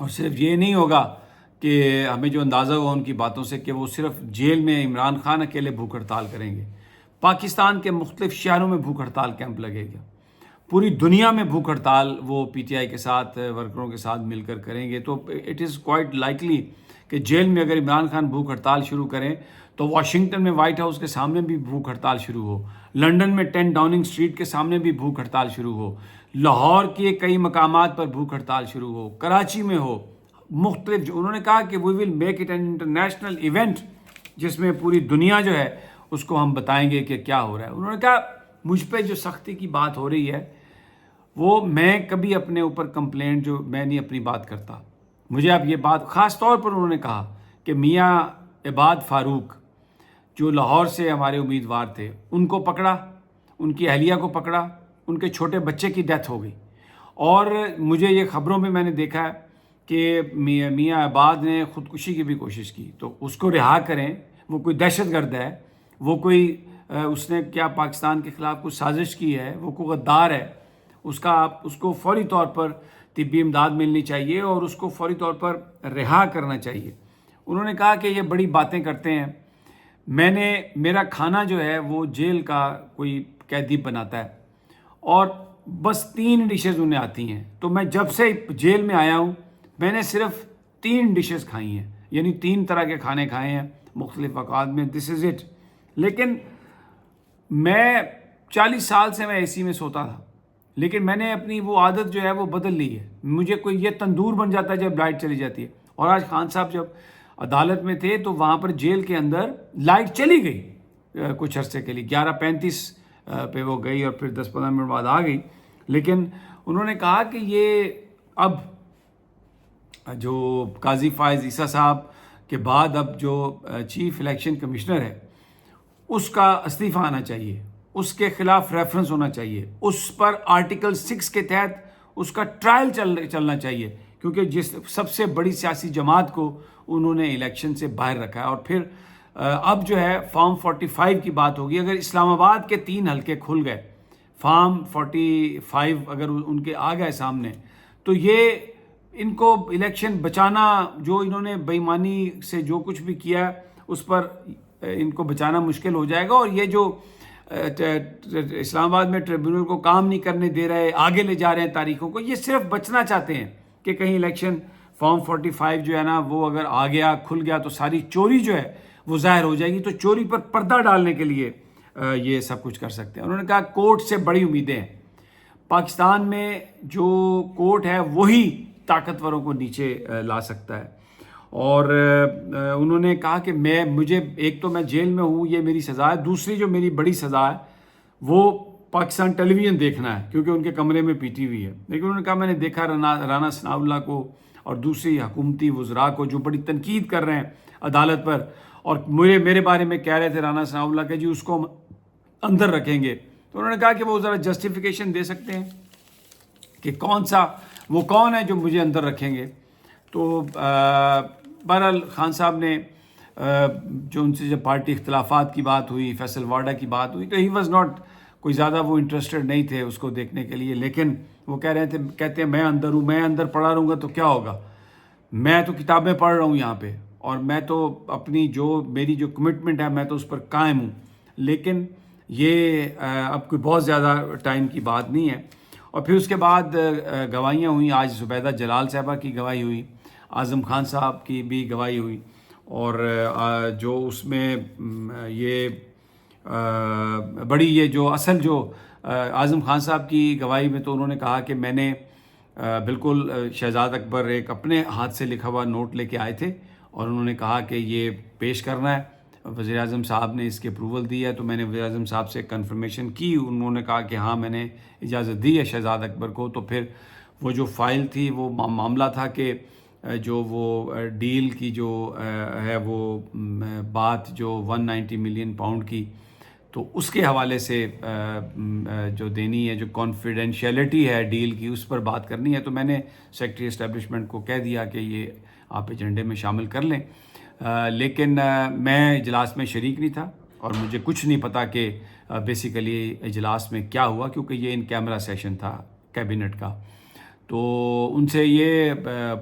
اور صرف یہ نہیں ہوگا کہ ہمیں جو اندازہ ہوا ان کی باتوں سے کہ وہ صرف جیل میں عمران خان اکیلے بھوک ہڑتال کریں گے، پاکستان کے مختلف شہروں میں بھوک ہڑتال کیمپ لگے گا، پوری دنیا میں بھوک ہڑتال وہ پی ٹی آئی کے ساتھ ورکروں کے ساتھ مل کر کریں گے۔ تو اٹ از کوائٹ لائکلی کہ جیل میں اگر عمران خان بھوک ہڑتال شروع کریں تو واشنگٹن میں وائٹ ہاؤس کے سامنے بھی بھوک ہڑتال شروع ہو، لنڈن میں 10 ڈاؤننگ اسٹریٹ کے سامنے بھی بھوک ہڑتال شروع ہو، لاہور کے کئی مقامات پر بھوک ہڑتال شروع ہو، کراچی میں ہو، مختلف انہوں نے کہا کہ we will make it an international event جس میں پوری دنیا جو ہے اس کو ہم بتائیں گے کہ کیا ہو رہا ہے۔ انہوں نے کہا مجھ پہ جو سختی کی بات ہو رہی ہے وہ میں کبھی اپنے اوپر کمپلینٹ جو میں نہیں اپنی بات کرتا، مجھے اب یہ بات خاص طور پر انہوں نے کہا کہ میاں عباد فاروق جو لاہور سے ہمارے امیدوار تھے ان کو پکڑا، ان کی اہلیہ کو پکڑا، ان کے چھوٹے بچے کی ڈیتھ ہو گئی، اور مجھے یہ خبروں میں نے دیکھا ہے کہ میاں عباد نے خودکشی کی بھی کوشش کی، تو اس کو رہا کریں، وہ کوئی دہشت گرد ہے، وہ کوئی اس نے کیا پاکستان کے خلاف کچھ سازش کی ہے، وہ کوئی غدار ہے، اس کو فوری طور پر طبی امداد ملنی چاہیے اور اس کو فوری طور پر رہا کرنا چاہیے۔ انہوں نے کہا کہ یہ بڑی باتیں کرتے ہیں، میرا کھانا جو ہے وہ جیل کا کوئی قیدی بناتا ہے اور بس 3 ڈشز انہیں آتی ہیں، تو میں جب سے جیل میں آیا ہوں میں نے صرف 3 ڈشز کھائی ہیں، یعنی 3 طرح کے کھانے کھائے ہیں مختلف اوقات میں، دس از اٹ۔ لیکن میں 40 سال سے میں اے سی میں سوتا تھا، لیکن میں نے اپنی وہ عادت جو ہے وہ بدل لی ہے، مجھے کوئی یہ تندور بن جاتا ہے جب لائٹ چلی جاتی ہے۔ اور آج خان صاحب جب عدالت میں تھے تو وہاں پر جیل کے اندر لائٹ چلی گئی کچھ عرصے کے لیے، 11:35 پہ وہ گئی اور پھر 10-15 منٹ بعد آ گئی، لیکن انہوں نے کہا کہ یہ اب جو قاضی فائز عیسیٰ صاحب کے بعد اب جو چیف الیکشن کمشنر ہے اس کا استعفیٰ آنا چاہیے، اس کے خلاف ریفرنس ہونا چاہیے، اس پر آرٹیکل 6 کے تحت اس کا ٹرائل چلنا چاہیے، کیونکہ جس سب سے بڑی سیاسی جماعت کو انہوں نے الیکشن سے باہر رکھا ہے۔ اور پھر اب جو ہے فارم 45 کی بات ہوگی، اگر اسلام آباد کے 3 حلقے کھل گئے، فارم 45 اگر ان کے آ گئے سامنے، تو یہ ان کو الیکشن بچانا، جو انہوں نے بے ایمانی سے جو کچھ بھی کیا اس پر ان کو بچانا مشکل ہو جائے گا۔ اور یہ جو اسلام آباد میں ٹریبیونل کو کام نہیں کرنے دے رہے، آگے لے جا رہے ہیں تاریخوں کو، یہ صرف بچنا چاہتے ہیں کہ کہیں الیکشن فارم 45 جو ہے نا وہ اگر آ گیا، کھل گیا تو ساری چوری جو ہے وہ ظاہر ہو جائے گی، تو چوری پر پردہ ڈالنے کے لیے یہ سب کچھ کر سکتے ہیں۔ انہوں نے کہا کورٹ سے بڑی امیدیں ہیں، پاکستان میں جو کورٹ ہے وہی طاقتوروں کو نیچے لا سکتا ہے۔ اور انہوں نے کہا کہ مجھے ایک تو میں جیل میں ہوں، یہ میری سزا ہے، دوسری جو میری بڑی سزا ہے وہ پاکستان ٹیلی ویژن دیکھنا ہے، کیونکہ ان کے کمرے میں پی ٹی وی ہے۔ لیکن انہوں نے کہا میں نے دیکھا رانا ثناء اللہ کو اور دوسری حکومتی وزراء کو جو بڑی تنقید کر رہے ہیں عدالت پر، اور میرے بارے میں کہہ رہے تھے رانا ثناء اللہ کہ جی اس کو ہم اندر رکھیں گے، تو انہوں نے کہا کہ وہ ذرا جسٹیفیکیشن دے سکتے ہیں کہ کون ہے جو مجھے اندر رکھیں گے۔ تو بہرحال خان صاحب نے جو ان سے جب پارٹی اختلافات کی بات ہوئی، فیصل واڈا کی بات ہوئی، تو ہی واز ناٹ کوئی زیادہ وہ انٹرسٹڈ نہیں تھے اس کو دیکھنے کے لیے، لیکن وہ کہتے ہیں میں اندر ہوں، میں اندر پڑھا رہوں گا تو کیا ہوگا، میں تو کتابیں پڑھ رہا ہوں یہاں پہ، اور میں تو اپنی میری جو کمٹمنٹ ہے میں تو اس پر قائم ہوں۔ لیکن یہ اب کوئی بہت زیادہ ٹائم کی بات نہیں ہے۔ اور پھر اس کے بعد گواہیاں ہوئیں، آج زبیدہ جلال صاحبہ کی گواہی ہوئی، اعظم خان صاحب کی بھی گواہی ہوئی، اور جو اس میں یہ بڑی یہ جو اصل جو اعظم خان صاحب کی گواہی میں تو انہوں نے کہا کہ میں نے بالکل شہزاد اکبر ایک اپنے ہاتھ سے لکھا ہوا نوٹ لے کے آئے تھے، اور انہوں نے کہا کہ یہ پیش کرنا ہے، وزیر اعظم صاحب نے اس کی اپروول دی ہے، تو میں نے وزیر اعظم صاحب سے کنفرمیشن کی، انہوں نے کہا کہ ہاں میں نے اجازت دی ہے شہزاد اکبر کو۔ تو پھر وہ جو فائل تھی، وہ معاملہ تھا کہ جو وہ ڈیل کی جو ہے وہ بات جو 190 ملین پاؤنڈ کی، تو اس کے حوالے سے جو دینی ہے، جو کانفیڈینشیلٹی ہے ڈیل کی، اس پر بات کرنی ہے۔ تو میں نے سیکرٹری اسٹیبلشمنٹ کو کہہ دیا کہ یہ آپ ایجنڈے میں شامل کر لیں، لیکن میں اجلاس میں شریک نہیں تھا اور مجھے کچھ نہیں پتا کہ بیسیکلی اجلاس میں کیا ہوا، کیونکہ یہ ان کیمرہ سیشن تھا کیبنٹ کا۔ تو ان سے یہ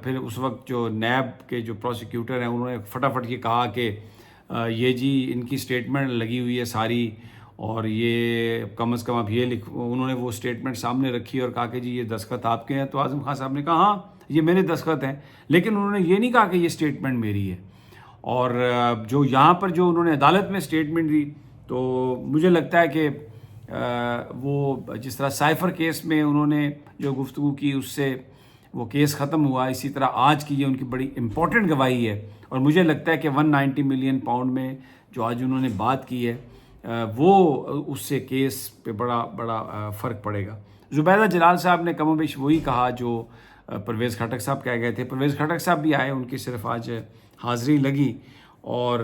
پھر اس وقت جو نیب کے جو پروسیکیوٹر ہیں انہوں نے فٹافٹ یہ کہا کہ یہ جی ان کی اسٹیٹمنٹ لگی ہوئی ہے ساری، اور یہ کم از کم اب یہ انہوں نے وہ اسٹیٹمنٹ سامنے رکھی اور کہا کہ جی یہ دستخط آپ کے ہیں. تو اعظم خان صاحب نے کہا ہاں یہ میرے دستخط ہیں، لیکن انہوں نے یہ نہیں کہا کہ یہ اسٹیٹمنٹ میری ہے. اور جو یہاں پر جو انہوں نے عدالت میں اسٹیٹمنٹ دی، تو مجھے لگتا ہے کہ وہ جس طرح سائفر کیس میں انہوں نے جو گفتگو کی اس سے وہ کیس ختم ہوا، اسی طرح آج کی یہ ان کی بڑی امپورٹنٹ گواہی ہے. اور مجھے لگتا ہے کہ 190 ملین پاؤنڈ میں جو آج انہوں نے بات کی ہے وہ اس سے کیس پہ بڑا فرق پڑے گا. زبیدہ جلال صاحب نے کم و بیش وہی کہا جو پرویز خٹک صاحب کہہ گئے تھے. پرویز خٹک صاحب بھی آئے، ان کی صرف آج حاضری لگی. اور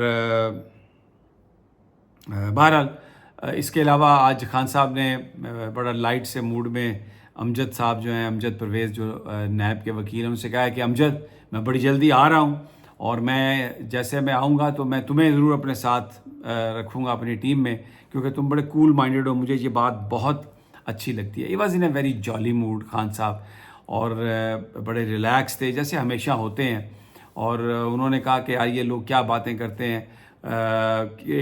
بہرحال اس کے علاوہ آج خان صاحب نے بڑا لائٹ سے موڈ میں امجد صاحب جو ہیں، امجد پرویز جو نیب کے وکیل ہیں، ان سے کہا ہے کہ امجد میں بڑی جلدی آ رہا ہوں، اور میں جیسے میں آؤں گا تو میں تمہیں ضرور اپنے ساتھ رکھوں گا اپنی ٹیم میں، کیونکہ تم بڑے کول مائنڈیڈ ہو. مجھے یہ بات بہت اچھی لگتی ہے. He was in a very جالی موڈ خان صاحب، اور بڑے ریلیکس تھے جیسے ہمیشہ ہوتے ہیں. اور انہوں نے کہا کہ یار یہ لوگ کیا باتیں کرتے ہیں.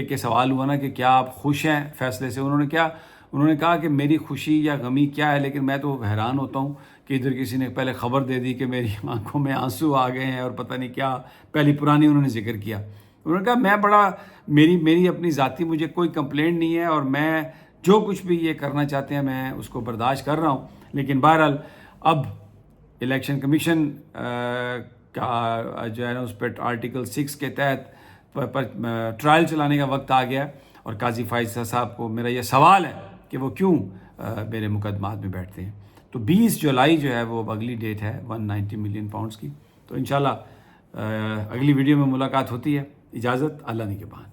کہ سوال ہوا نا کہ کیا آپ خوش ہیں فیصلے سے؟ انہوں نے کہا کہ میری خوشی یا غمی کیا ہے، لیکن میں تو حیران ہوتا ہوں کہ ادھر کسی نے پہلے خبر دے دی کہ میری آنکھوں میں آنسو آ گئے ہیں، اور پتہ نہیں کیا پہلی پرانی انہوں نے ذکر کیا. انہوں نے کہا میں میری اپنی ذاتی مجھے کوئی کمپلینٹ نہیں ہے، اور میں جو کچھ بھی یہ کرنا چاہتے ہیں میں اس کو برداشت کر رہا ہوں. لیکن بہرحال اب الیکشن کمیشن کا جو ہے نا اس پہ آرٹیکل 6 کے تحت ٹرائل چلانے کا وقت آ گیا. اور قاضی فائز صاحب کو میرا یہ سوال ہے کہ وہ کیوں میرے مقدمات میں بیٹھتے ہیں. تو 20 جولائی جو ہے وہ اگلی ڈیٹ ہے 190 ملین پاؤنڈز کی. تو انشاءاللہ اگلی ویڈیو میں ملاقات ہوتی ہے. اجازت، اللہ نگہبان.